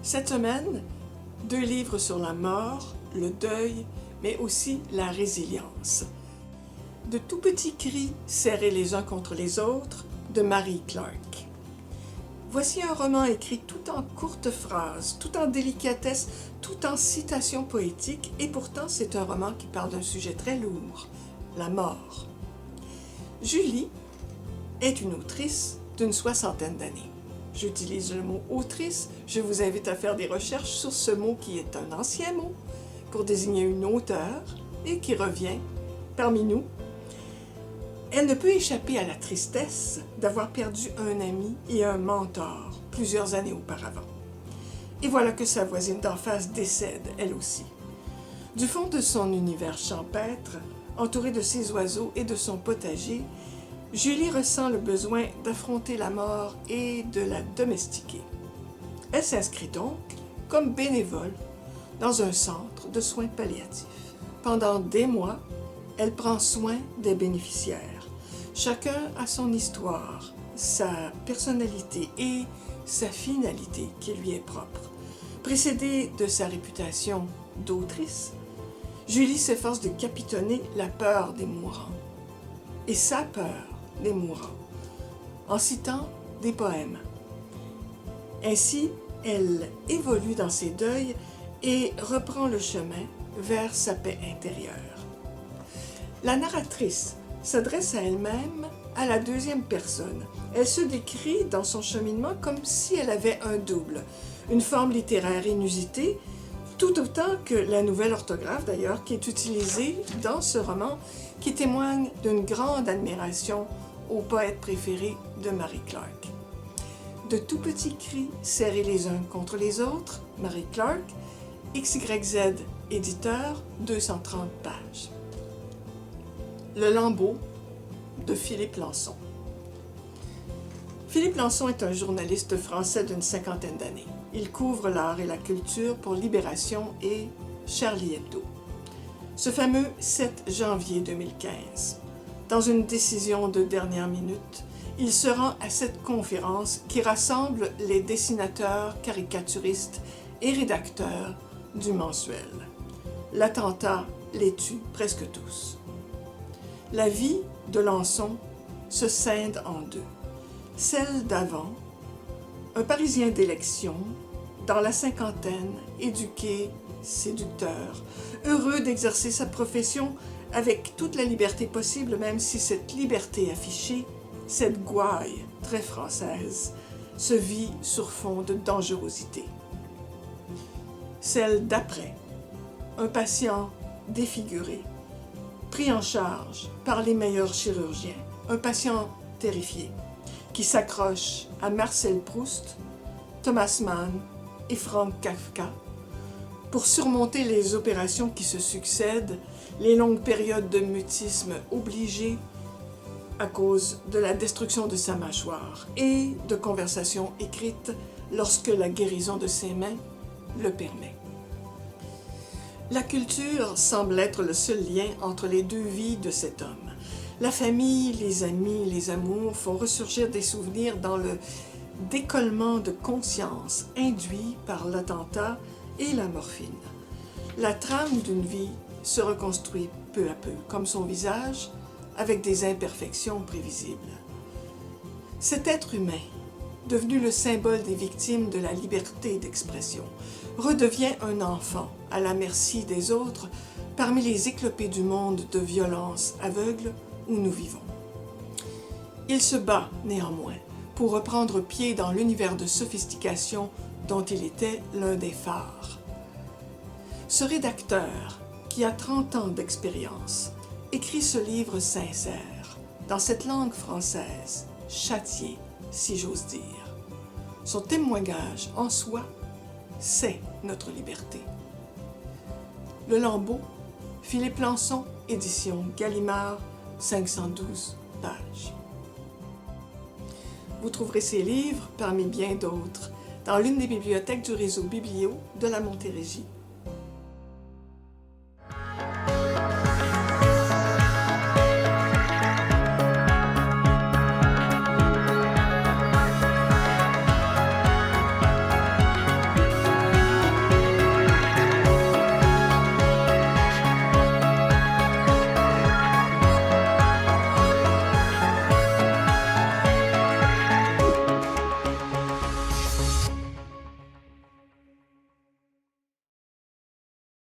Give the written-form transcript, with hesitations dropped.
Cette semaine, 2 livres sur la mort, le deuil, mais aussi la résilience. De tout petits cris serrés les uns contre les autres, de Marie Clark. Voici un roman écrit tout en courtes phrases, tout en délicatesse, tout en citations poétiques, et pourtant c'est un roman qui parle d'un sujet très lourd, la mort. Julie est une autrice d'une 60aine d'années. J'utilise le mot autrice, je vous invite à faire des recherches sur ce mot qui est un ancien mot pour désigner une auteure et qui revient parmi nous. Elle ne peut échapper à la tristesse d'avoir perdu un ami et un mentor plusieurs années auparavant. Et voilà que sa voisine d'en face décède, elle aussi. Du fond de son univers champêtre, entourée de ses oiseaux et de son potager, Julie ressent le besoin d'affronter la mort et de la domestiquer. Elle s'inscrit donc comme bénévole dans un centre de soins palliatifs. Pendant des mois, elle prend soin des bénéficiaires. Chacun a son histoire, sa personnalité et sa finalité qui lui est propre. Précédée de sa réputation d'autrice, Julie s'efforce de capitonner la peur des mourants et sa peur des mourants, en citant des poèmes. Ainsi, elle évolue dans ses deuils et reprend le chemin vers sa paix intérieure. La narratrice s'adresse à elle-même à la deuxième personne. Elle se décrit dans son cheminement comme si elle avait un double, une forme littéraire inusitée, tout autant que la nouvelle orthographe d'ailleurs qui est utilisée dans ce roman, qui témoigne d'une grande admiration au poète préféré de Marie Clark. De tout petits cris serrés les uns contre les autres, Marie Clark, XYZ éditeur, 230 pages. Le Lambeau de Philippe Lançon. Philippe Lançon est un journaliste français d'une 50aine d'années. Il couvre l'art et la culture pour Libération et Charlie Hebdo. Ce fameux 7 janvier 2015, dans une décision de dernière minute, il se rend à cette conférence qui rassemble les dessinateurs, caricaturistes et rédacteurs du mensuel. L'attentat les tue presque tous. La vie de Lançon se scinde en deux. Celle d'avant, un Parisien d'élection, dans la cinquantaine, éduqué, séducteur, heureux d'exercer sa profession avec toute la liberté possible, même si cette liberté affichée, cette gouaille très française, se vit sur fond de dangerosité. Celle d'après, un patient défiguré, pris en charge par les meilleurs chirurgiens, un patient terrifié, qui s'accroche à Marcel Proust, Thomas Mann et Franz Kafka, pour surmonter les opérations qui se succèdent, les longues périodes de mutisme obligé à cause de la destruction de sa mâchoire et de conversations écrites lorsque la guérison de ses mains le permet. La culture semble être le seul lien entre les deux vies de cet homme. La famille, les amis, les amours font ressurgir des souvenirs dans le décollement de conscience induit par l'attentat et la morphine. La trame d'une vie se reconstruit peu à peu, comme son visage, avec des imperfections prévisibles. Cet être humain, devenu le symbole des victimes de la liberté d'expression, redevient un enfant à la merci des autres parmi les éclopés du monde de violence aveugle où nous vivons. Il se bat, néanmoins, pour reprendre pied dans l'univers de sophistication dont il était l'un des phares. Ce rédacteur, qui a 30 ans d'expérience, écrit ce livre sincère, dans cette langue française, châtiée, si j'ose dire. Son témoignage en soi, c'est notre liberté. Le Lambeau, Philippe Lançon, édition Gallimard, 512 pages. Vous trouverez ces livres, parmi bien d'autres, dans l'une des bibliothèques du réseau Biblio de la Montérégie.